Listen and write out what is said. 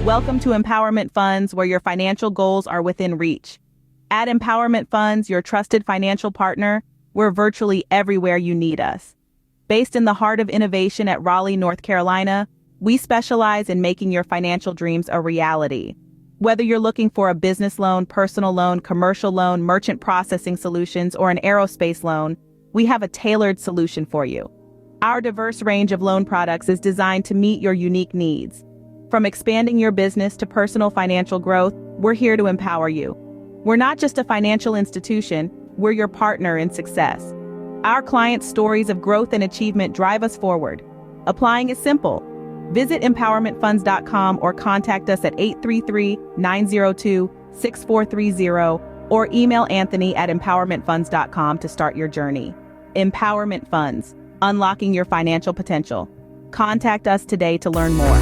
Welcome to Empowerment Funds, where your financial goals are within reach. At Empowerment Funds, your trusted financial partner, we're virtually everywhere you need us. Based in the heart of innovation at Raleigh, North Carolina, we specialize in making your financial dreams a reality. Whether you're looking for a business loan, personal loan, commercial loan, merchant processing solutions, or an aerospace loan, we have a tailored solution for you. Our diverse range of loan products is designed to meet your unique needs. From expanding your business to personal financial growth, we're here to empower you. We're not just a financial institution, we're your partner in success. Our clients' stories of growth and achievement drive us forward. Applying is simple. Visit empowermentfunds.com or contact us at 833-902-6430 or email Anthony at empowermentfunds.com to start your journey. Empowerment Funds, unlocking your financial potential. Contact us today to learn more.